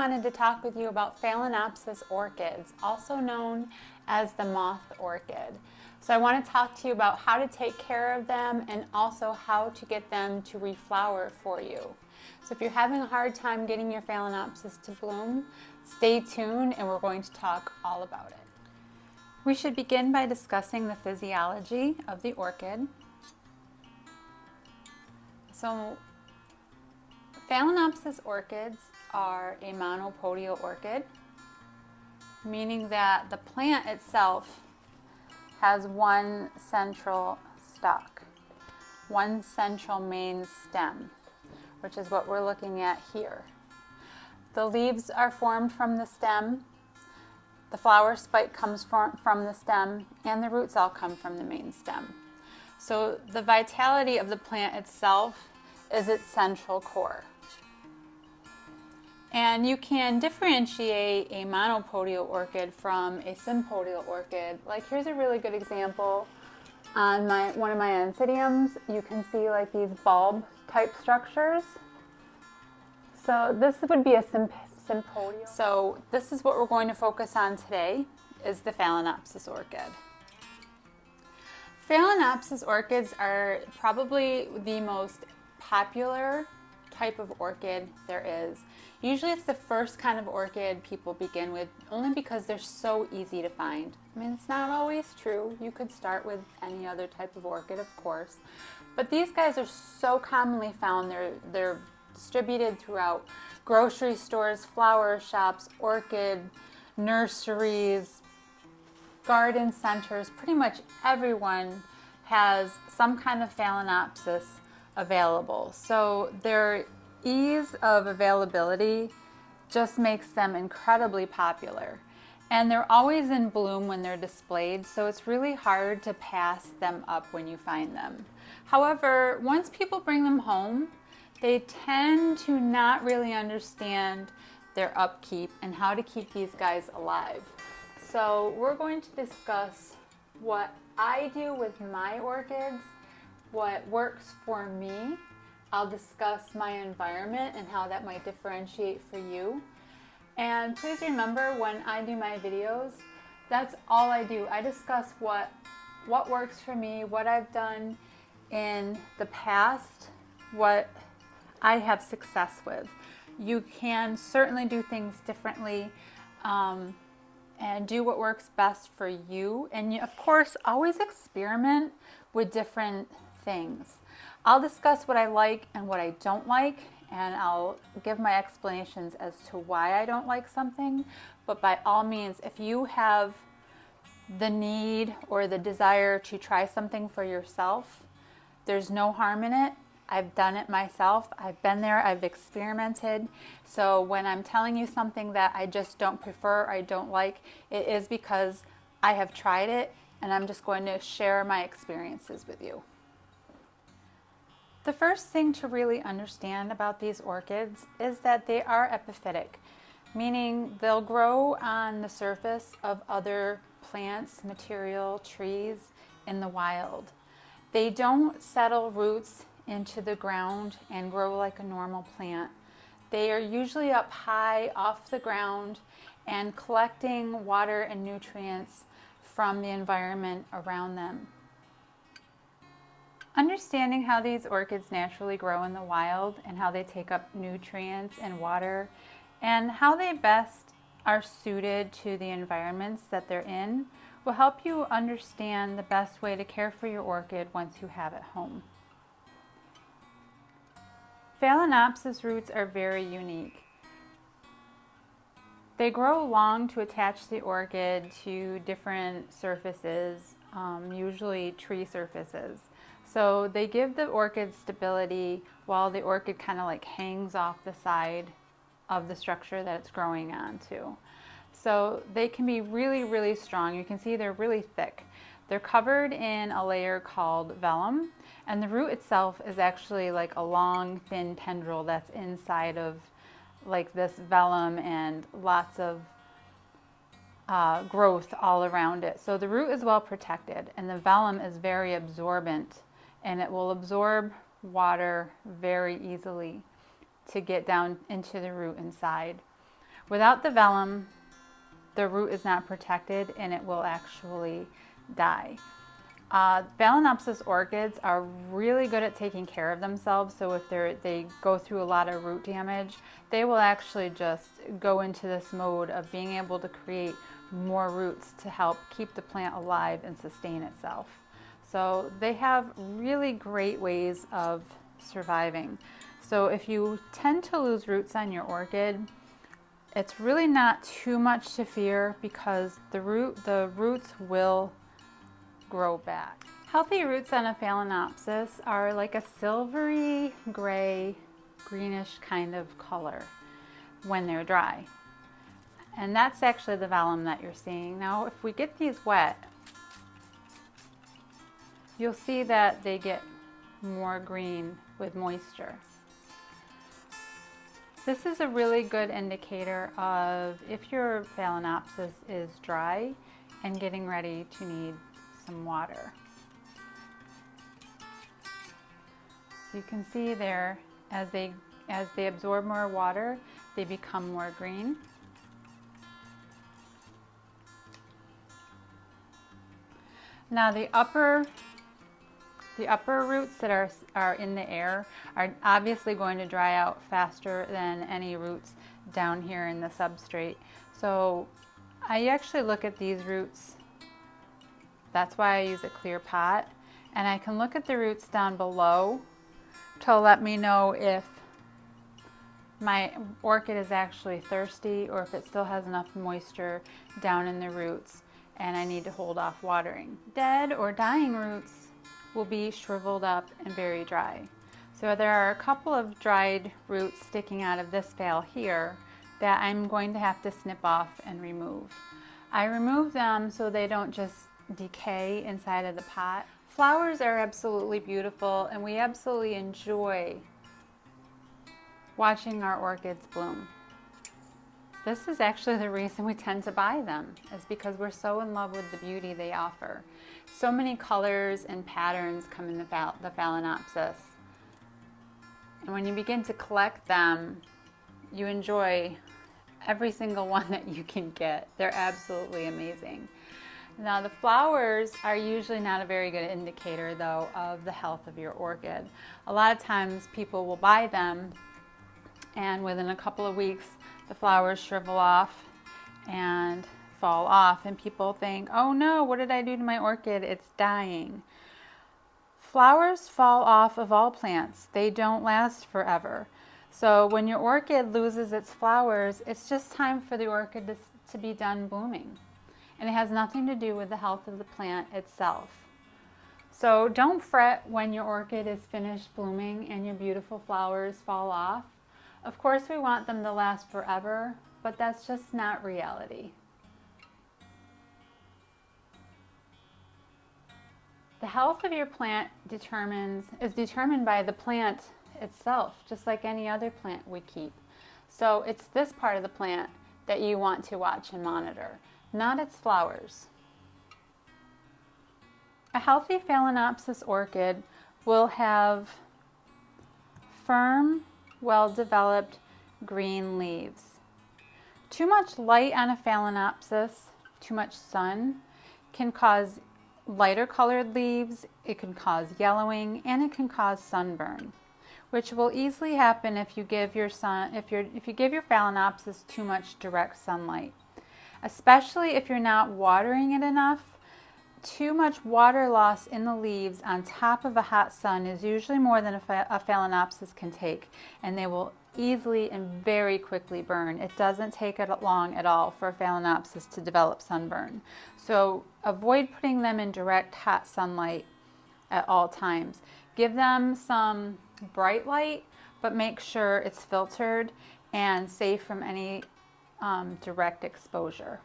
wanted to talk with you about Phalenopsis orchids, also known as the moth orchid. So I want to talk to you about how to take care of them and also how to get them to reflower for you. So if you're having a hard time getting your Phalaenopsis to bloom, stay tuned and we're going to talk all about it. We should begin by discussing the physiology of the orchid. So Phalaenopsis orchids are a monopodial orchid, meaning that the plant itself has one central stalk, one central main stem, which is what we're looking at here. The leaves are formed from the stem, the flower spike comes from the stem, and the roots all come from the main stem. So the vitality of the plant itself is its central core. And you can differentiate a monopodial orchid from a sympodial orchid. Like here's a really good example on one of my Oncidiums. You can see like these bulb type structures. So this would be a sympodial. So this is what we're going to focus on today, is the Phalaenopsis orchid. Phalaenopsis orchids are probably the most popular type of orchid there is. Usually it's the first kind of orchid people begin with, only because they're so easy to find. I mean, it's not always true. You could start with any other type of orchid, of course. But these guys are so commonly found. They're distributed throughout grocery stores, flower shops, orchid nurseries, garden centers. Pretty much everyone has some kind of Phalaenopsis available. So their ease of availability just makes them incredibly popular. And they're always in bloom when they're displayed, so it's really hard to pass them up when you find them. However, once people bring them home, they tend to not really understand their upkeep and how to keep these guys alive. So we're going to discuss what I do with my orchids, what works for me. I'll discuss my environment and how that might differentiate for you. And please remember, when I do my videos, that's all I do. I discuss what works for me, what I've done in the past, what I have success with. You can certainly do things differently and do what works best for you. And of course, always experiment with different things. I'll discuss what I like and what I don't like, and I'll give my explanations as to why I don't like something. But by all means, if you have the need or the desire to try something for yourself, there's no harm in it. I've done it myself. I've been there. I've experimented. So when I'm telling you something that I just don't prefer, I don't like, it is because I have tried it, and I'm just going to share my experiences with you. The first thing to really understand about these orchids is that they are epiphytic, meaning they'll grow on the surface of other plants, material, trees in the wild. They don't settle roots into the ground and grow like a normal plant. They are usually up high off the ground and collecting water and nutrients from the environment around them. Understanding how these orchids naturally grow in the wild and how they take up nutrients and water and how they best are suited to the environments that they're in will help you understand the best way to care for your orchid once you have it home. Phalaenopsis roots are very unique. They grow long to attach the orchid to different surfaces, usually tree surfaces. So they give the orchid stability while the orchid kind of like hangs off the side of the structure that it's growing onto. So they can be really, really strong. You can see they're really thick. They're covered in a layer called vellum, and the root itself is actually like a long, thin tendril that's inside of like this vellum and lots of growth all around it. So the root is well protected, and the vellum is very absorbent, and it will absorb water very easily to get down into the root inside. Without the vellum, the root is not protected and it will actually die. Phalaenopsis orchids are really good at taking care of themselves, so if they go through a lot of root damage, they will actually just go into this mode of being able to create more roots to help keep the plant alive and sustain itself. So they have really great ways of surviving. So if you tend to lose roots on your orchid, it's really not too much to fear because the roots will grow back. Healthy roots on a Phalaenopsis are like a silvery gray, greenish kind of color when they're dry. And that's actually the vellum that you're seeing. Now, if we get these wet, you'll see that they get more green with moisture. This is a really good indicator of if your Phalaenopsis is dry and getting ready to need some water. So you can see there, as they absorb more water, they become more green. Now the upper roots that are in the air are obviously going to dry out faster than any roots down here in the substrate. So I actually look at these roots. That's why I use a clear pot, and I can look at the roots down below to let me know if my orchid is actually thirsty or if it still has enough moisture down in the roots and I need to hold off watering. Dead or dying roots will be shriveled up and very dry. So there are a couple of dried roots sticking out of this phale here that I'm going to have to snip off and remove. I remove them so they don't just decay inside of the pot. Flowers are absolutely beautiful and we absolutely enjoy watching our orchids bloom. This is actually the reason we tend to buy them, is because we're so in love with the beauty they offer. So many colors and patterns come in the Phalaenopsis. And when you begin to collect them, you enjoy every single one that you can get. They're absolutely amazing. Now the flowers are usually not a very good indicator though of the health of your orchid. A lot of times people will buy them and within a couple of weeks the flowers shrivel off and fall off and people think, oh no, what did I do to my orchid? It's dying. Flowers fall off of all plants. They don't last forever. So when your orchid loses its flowers, it's just time for the orchid to be done blooming. And it has nothing to do with the health of the plant itself. So don't fret when your orchid is finished blooming and your beautiful flowers fall off. Of course we want them to last forever, but that's just not reality. The health of your plant is determined by the plant itself, just like any other plant we keep. So it's this part of the plant that you want to watch and monitor, not its flowers. A healthy Phalaenopsis orchid will have firm, well-developed green leaves. Too much light on a Phalaenopsis, too much sun, can cause lighter colored leaves, it can cause yellowing, and it can cause sunburn, which will easily happen if you give your Phalaenopsis too much direct sunlight. Especially if you're not watering it enough. Too much water loss in the leaves on top of a hot sun is usually more than a Phalaenopsis can take, and they will easily and very quickly burn. It doesn't take long at all for a Phalaenopsis to develop sunburn. So avoid putting them in direct hot sunlight at all times. Give them some bright light, but make sure it's filtered and safe from any direct exposure.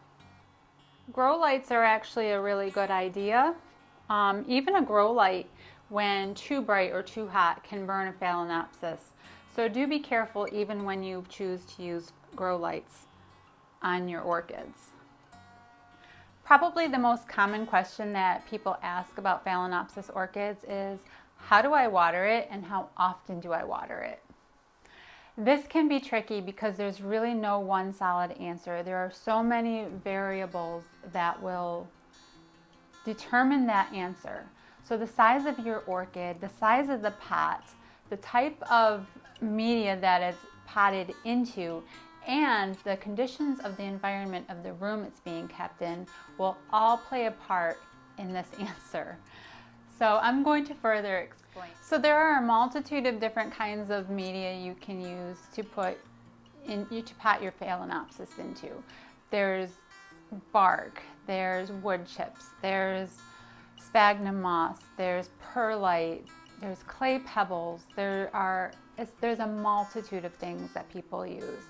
Grow lights are actually a really good idea. Even a grow light, when too bright or too hot, can burn a Phalaenopsis. So do be careful even when you choose to use grow lights on your orchids. Probably the most common question that people ask about Phalaenopsis orchids is, how do I water it and how often do I water it? This can be tricky because there's really no one solid answer. There are so many variables that will determine that answer. So the size of your orchid, the size of the pot, the type of media that it's potted into, and the conditions of the environment of the room it's being kept in will all play a part in this answer. So I'm going to further explain. So there are a multitude of different kinds of media you can use to put in, to pot your Phalaenopsis into. There's bark, there's wood chips, there's sphagnum moss, there's perlite, there's clay pebbles, there's a multitude of things that people use.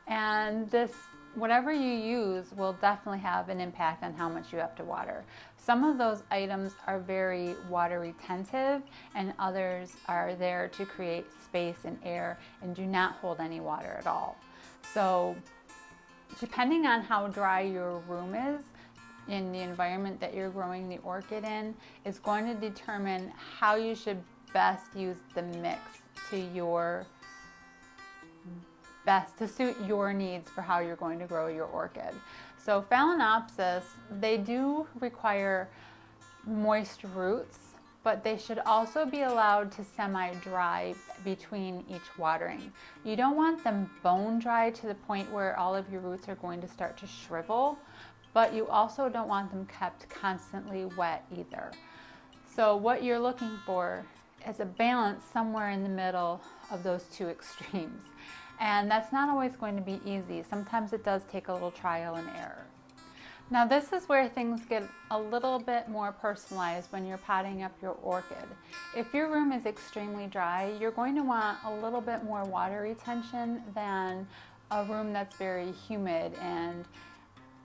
And this, whatever you use will definitely have an impact on how much you have to water. Some of those items are very water retentive and others are there to create space and air and do not hold any water at all. So depending on how dry your room is in the environment that you're growing the orchid in is going to determine how you should best use the mix to suit your needs for how you're going to grow your orchid. So Phalaenopsis, they do require moist roots, but they should also be allowed to semi-dry between each watering. You don't want them bone dry to the point where all of your roots are going to start to shrivel, but you also don't want them kept constantly wet either. So what you're looking for is a balance somewhere in the middle of those two extremes. And that's not always going to be easy. Sometimes it does take a little trial and error. Now this is where things get a little bit more personalized when you're potting up your orchid. If your room is extremely dry, you're going to want a little bit more water retention than a room that's very humid and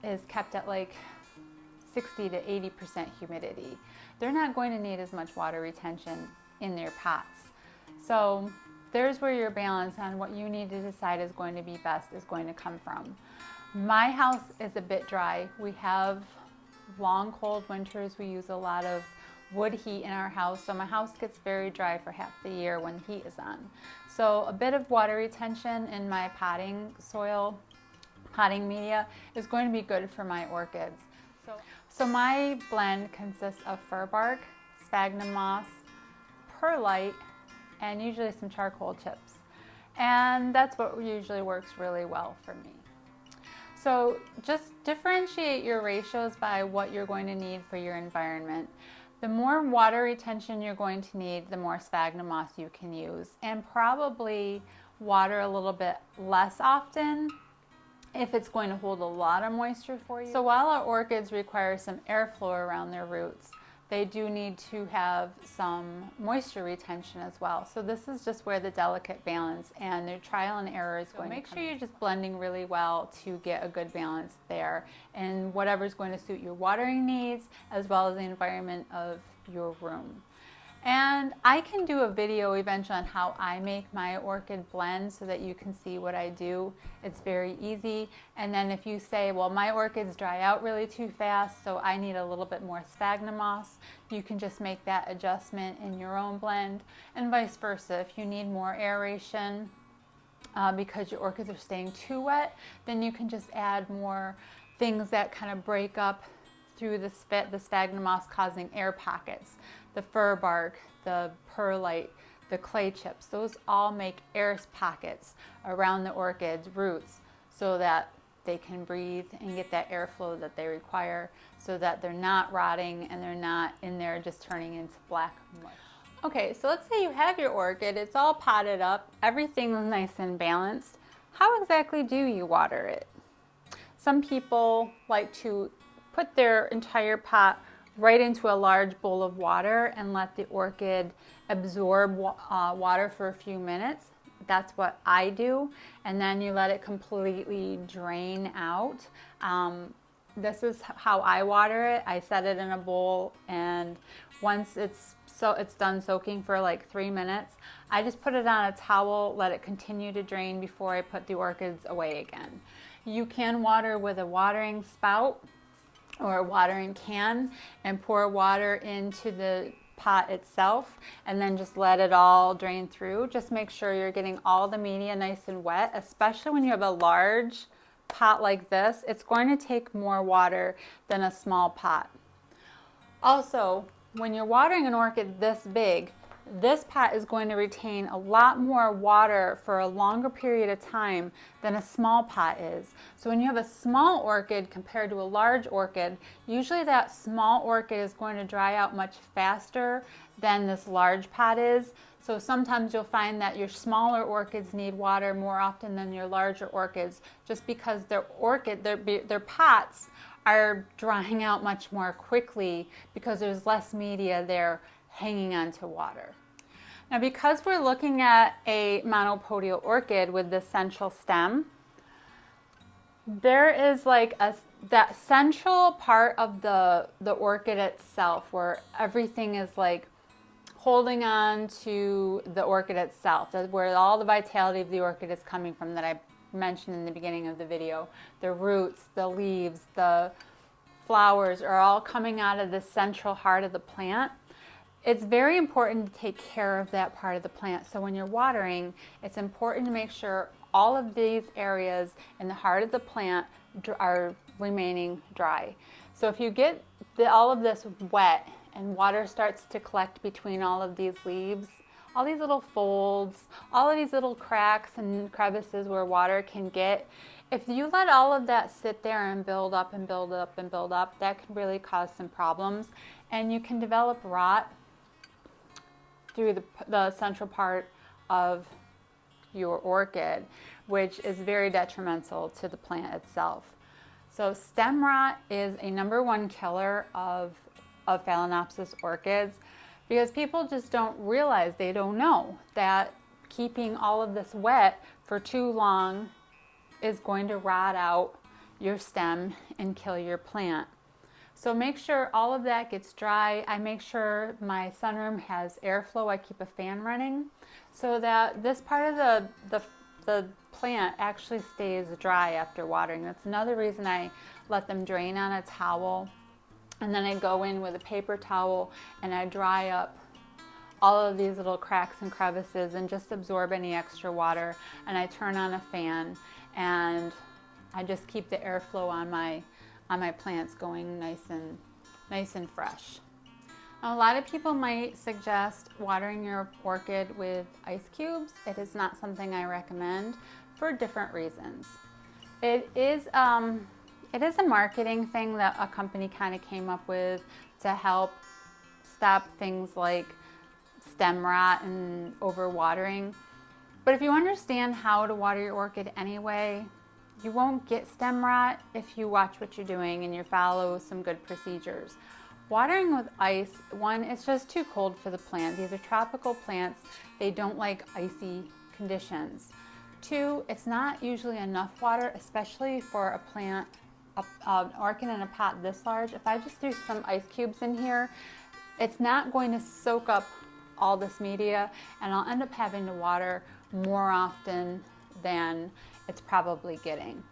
is kept at like 60 to 80% humidity. They're not going to need as much water retention in their pots. So there's where your balance on what you need to decide is going to be best is going to come from. My house is a bit dry. We have long, cold winters. We use a lot of wood heat in our house, so my house gets very dry for half the year when the heat is on. So a bit of water retention in my potting soil, potting media is going to be good for my orchids. So my blend consists of fir bark, sphagnum moss, perlite, and usually some charcoal chips. And that's what usually works really well for me. So just differentiate your ratios by what you're going to need for your environment. The more water retention you're going to need, the more sphagnum moss you can use, and probably water a little bit less often if it's going to hold a lot of moisture for you. So while our orchids require some airflow around their roots, they do need to have some moisture retention as well. So this is just where the delicate balance and the trial and error is going to come. Make sure you're just blending really well to get a good balance there and whatever's going to suit your watering needs as well as the environment of your room. And I can do a video eventually on how I make my orchid blend so that you can see what I do. It's very easy. And then if you say, well, my orchids dry out really too fast, so I need a little bit more sphagnum moss, you can just make that adjustment in your own blend, and vice versa. If you need more aeration because your orchids are staying too wet, then you can just add more things that kind of break up through the sphagnum moss, causing air pockets. The fir bark, the perlite, the clay chips, those all make air pockets around the orchid's roots so that they can breathe and get that airflow that they require so that they're not rotting and they're not in there just turning into black mush. Okay, so let's say you have your orchid, it's all potted up, everything's nice and balanced. How exactly do you water it? Some people like to put their entire pot right into a large bowl of water and let the orchid absorb water for a few minutes. That's what I do. And then you let it completely drain out. This is how I water it. I set it in a bowl, and once it's done soaking for like 3 minutes, I just put it on a towel, let it continue to drain before I put the orchids away again. You can water with a watering spout or a watering can and pour water into the pot itself, and then just let it all drain through. Just make sure you're getting all the media nice and wet, especially when you have a large pot like this. It's going to take more water than a small pot. Also, when you're watering an orchid this big, this pot is going to retain a lot more water for a longer period of time than a small pot is. So when you have a small orchid compared to a large orchid, usually that small orchid is going to dry out much faster than this large pot is. So sometimes you'll find that your smaller orchids need water more often than your larger orchids, just because their pots are drying out much more quickly because there's less media there hanging on to water. Now, because we're looking at a monopodial orchid with this central stem, there is like that central part of the orchid itself where everything is like holding on to the orchid itself. That's where all the vitality of the orchid is coming from that I mentioned in the beginning of the video. The roots, the leaves, the flowers are all coming out of the central heart of the plant. It's very important to take care of that part of the plant. So when you're watering, it's important to make sure all of these areas in the heart of the plant are remaining dry. So if you get all of this wet and water starts to collect between all of these leaves, all these little folds, all of these little cracks and crevices where water can get, if you let all of that sit there and build up and build up and build up, that can really cause some problems. And you can develop rot through the central part of your orchid, which is very detrimental to the plant itself. So stem rot is a #1 killer of Phalaenopsis orchids, because people just don't realize, they don't know that keeping all of this wet for too long is going to rot out your stem and kill your plant. So make sure all of that gets dry. I make sure my sunroom has airflow. I keep a fan running so that this part of the plant actually stays dry after watering. That's another reason I let them drain on a towel, and then I go in with a paper towel and I dry up all of these little cracks and crevices and just absorb any extra water, and I turn on a fan and I just keep the airflow on my plants going nice and fresh. Now, a lot of people might suggest watering your orchid with ice cubes. It is not something I recommend for different reasons. It is a marketing thing that a company kind of came up with to help stop things like stem rot and overwatering. But if you understand how to water your orchid anyway, you won't get stem rot if you watch what you're doing and you follow some good procedures. Watering with ice, one, it's just too cold for the plant. These are tropical plants. They don't like icy conditions. Two, it's not usually enough water, especially for a plant, an orchid in a pot this large. If I just threw some ice cubes in here, it's not going to soak up all this media, and I'll end up having to water more often than it's probably getting.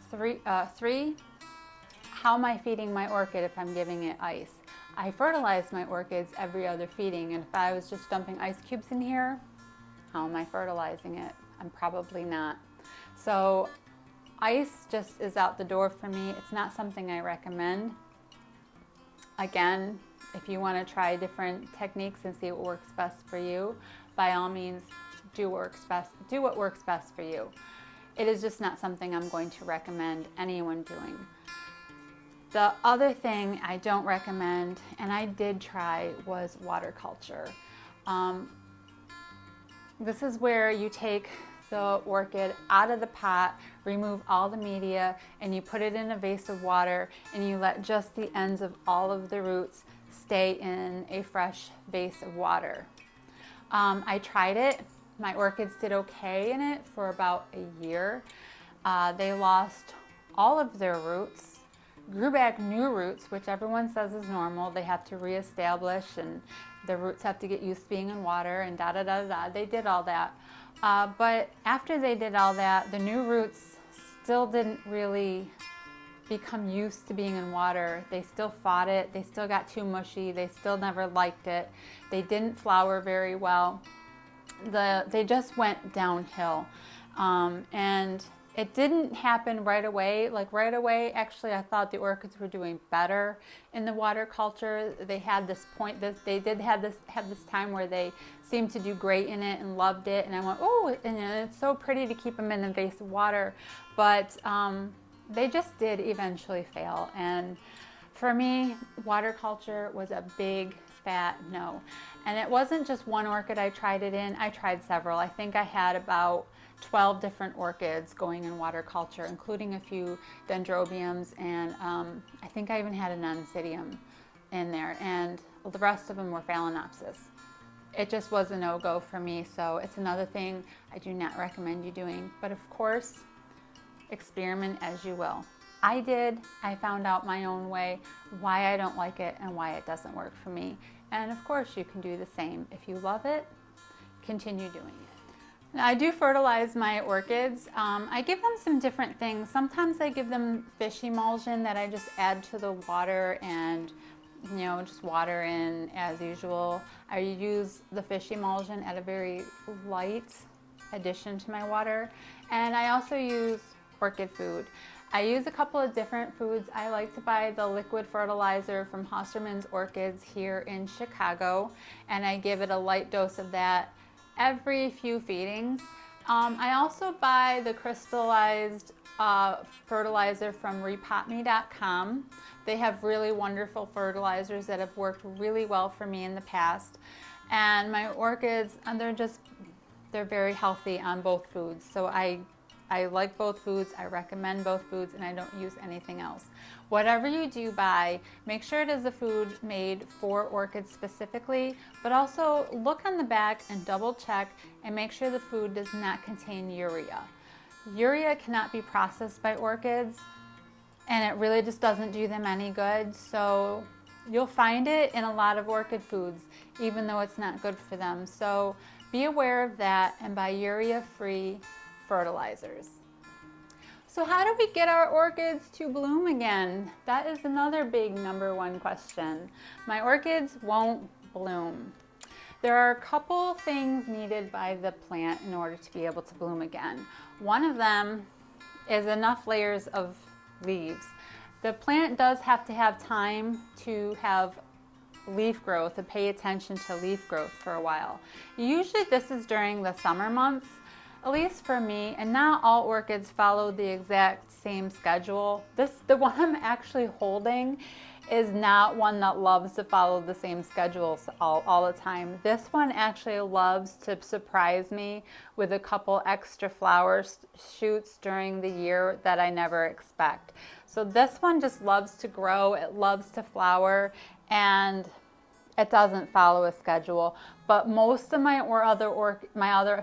Three, how am I feeding my orchid if I'm giving it ice? I fertilize my orchids every other feeding, and if I was just dumping ice cubes in here, how am I fertilizing it? I'm probably not. So ice just is out the door for me. It's not something I recommend. Again, if you want to try different techniques and see what works best for you, by all means, do what works best for you. It is just not something I'm going to recommend anyone doing. The other thing I don't recommend, and I did try, was water culture. This is where you take the orchid out of the pot, remove all the media, and you put it in a vase of water, and you let just the ends of all of the roots stay in a fresh vase of water. I tried it. My orchids did okay in it for about a year. They lost all of their roots, grew back new roots, which everyone says is normal. They have to reestablish, and the roots have to get used to being in water, and da-da-da-da. They did all that. But after they did all that, the new roots still didn't really become used to being in water. They still fought it. They still got too mushy. They still never liked it. They didn't flower very well. They just went downhill. And it didn't happen right away. Like right away, actually, I thought the orchids were doing better in the water culture. They had this point that they did have this time where they seemed to do great in it and loved it. And I went, oh, and it's so pretty to keep them in invasive water. But they just did eventually fail. And for me, water culture was a big fat no. And it wasn't just one orchid I tried it in. I tried several. I think I had about 12 different orchids going in water culture, including a few dendrobiums, and I think I even had an oncidium in there, and the rest of them were Phalaenopsis. It just was a no-go for me, so it's another thing I do not recommend you doing. But of course, experiment as you will. I found out my own way why I don't like it and why it doesn't work for me. And of course, you can do the same. If you love it, continue doing it. Now, I do fertilize my orchids. I give them some different things. Sometimes I give them fish emulsion that I just add to the water and, you know, just water in as usual. I use the fish emulsion at a very light addition to my water. And I also use Orchid Food. I use a couple of different foods. I like to buy the liquid fertilizer from Hosserman's Orchids here in Chicago, and I give it a light dose of that every few feedings. I also buy the crystallized fertilizer from repotme.com. They have really wonderful fertilizers that have worked really well for me in the past. And my orchids, they're very healthy on both foods. So I like both foods, I recommend both foods, and I don't use anything else. Whatever you do buy, make sure it is a food made for orchids specifically, but also look on the back and double check and make sure the food does not contain urea. Urea cannot be processed by orchids, and it really just doesn't do them any good. So you'll find it in a lot of orchid foods, even though it's not good for them. So be aware of that and buy urea-free fertilizers. So how do we get our orchids to bloom again? That is another big #1 question. My orchids won't bloom. There are a couple things needed by the plant in order to be able to bloom again. One of them is enough layers of leaves. The plant does have to have time to have leaf growth, to pay attention to leaf growth for a while. Usually this is during the summer months, at least for me, and not all orchids follow the exact same schedule. The one I'm actually holding is not one that loves to follow the same schedules all the time. This one actually loves to surprise me with a couple extra flower shoots during the year that I never expect. So this one just loves to grow, it loves to flower, and it doesn't follow a schedule, but most of my other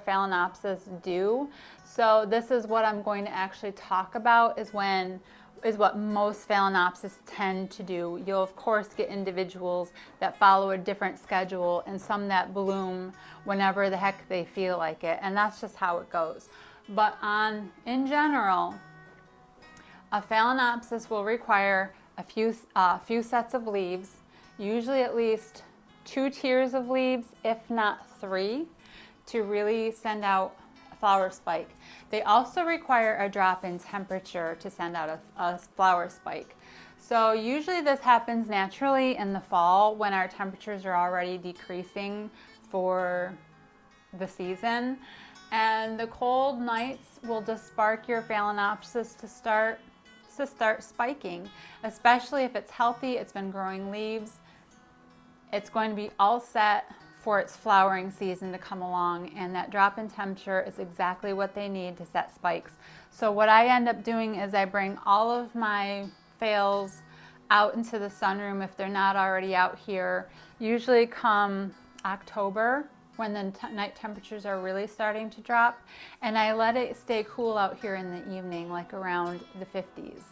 Phalaenopsis do. So this is what I'm going to actually talk about is what most Phalaenopsis tend to do. You'll of course get individuals that follow a different schedule and some that bloom whenever the heck they feel like it, and that's just how it goes. But in general, a Phalaenopsis will require a few sets of leaves, usually at least 2 tiers of leaves, if not 3, to really send out a flower spike. They also require a drop in temperature to send out a flower spike. So usually this happens naturally in the fall when our temperatures are already decreasing for the season. And the cold nights will just spark your Phalaenopsis to start spiking, especially if it's healthy, it's been growing leaves. It's going to be all set for its flowering season to come along, and that drop in temperature is exactly what they need to set spikes. So what I end up doing is I bring all of my phales out into the sunroom if they're not already out here, usually come October when the night temperatures are really starting to drop, and I let it stay cool out here in the evening, like around the 50s.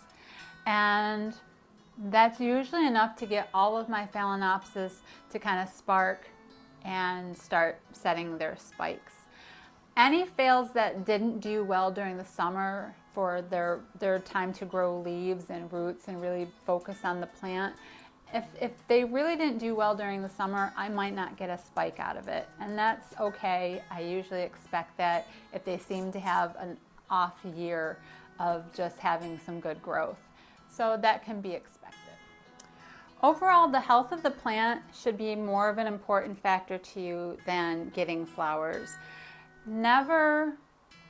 And that's usually enough to get all of my Phalaenopsis to kind of spark and start setting their spikes. Any phales that didn't do well during the summer for their time to grow leaves and roots and really focus on the plant, if they really didn't do well during the summer, I might not get a spike out of it. And that's okay. I usually expect that if they seem to have an off year of just having some good growth. So that can be expected. Overall, the health of the plant should be more of an important factor to you than getting flowers. Never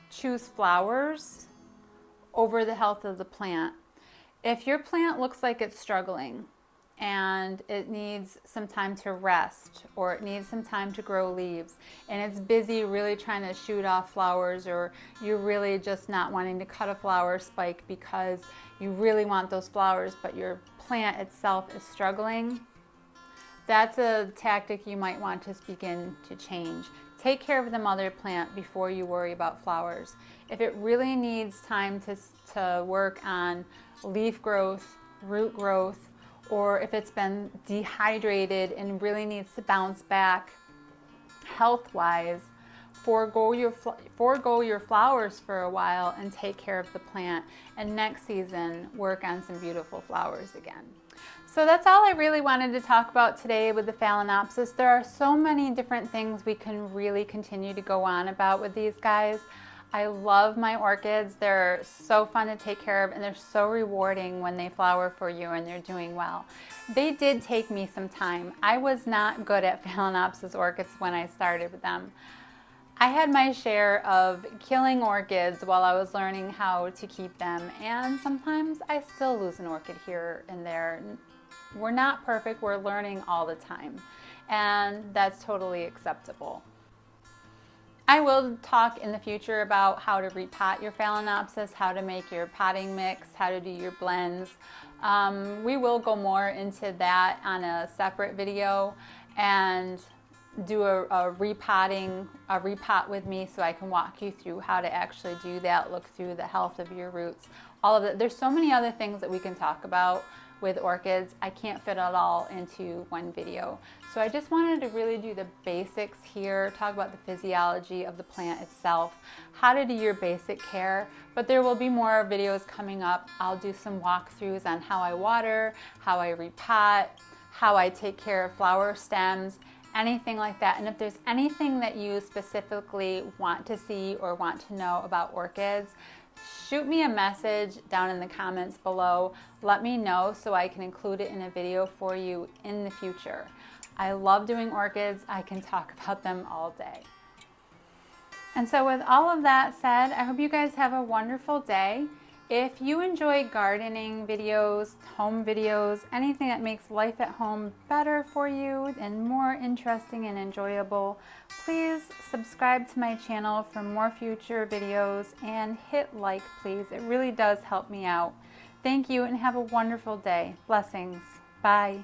choose flowers over the health of the plant. If your plant looks like it's struggling and it needs some time to rest, or it needs some time to grow leaves, and it's busy really trying to shoot off flowers, or you're really just not wanting to cut a flower spike because you really want those flowers but your plant itself is struggling, that's a tactic you might want to begin to change. Take care of the mother plant before you worry about flowers. If it really needs time to work on leaf growth, root growth, or if it's been dehydrated and really needs to bounce back health-wise, forego your flowers for a while and take care of the plant, and next season work on some beautiful flowers again. So that's all I really wanted to talk about today with the Phalaenopsis. There are so many different things we can really continue to go on about with these guys. I love my orchids. They're so fun to take care of, and they're so rewarding when they flower for you and they're doing well. They did take me some time. I was not good at Phalaenopsis orchids when I started with them. I had my share of killing orchids while I was learning how to keep them, and sometimes I still lose an orchid here and there. We're not perfect, we're learning all the time, and that's totally acceptable. I will talk in the future about how to repot your Phalaenopsis, how to make your potting mix, how to do your blends. We will go more into that on a separate video and do a repot with me so I can walk you through how to actually do that, look through the health of your roots, all of that. There's so many other things that we can talk about with orchids. I can't fit it all into one video. So I just wanted to really do the basics here, talk about the physiology of the plant itself, how to do your basic care, but there will be more videos coming up. I'll do some walkthroughs on how I water, how I repot, how I take care of flower stems, anything like that. And if there's anything that you specifically want to see or want to know about orchids, shoot me a message down in the comments below. Let me know so I can include it in a video for you in the future. I love doing orchids. I can talk about them all day. And so with all of that said, I hope you guys have a wonderful day. If you enjoy gardening videos, home videos, anything that makes life at home better for you and more interesting and enjoyable, please subscribe to my channel for more future videos and hit like, please. It really does help me out. Thank you and have a wonderful day. Blessings. Bye.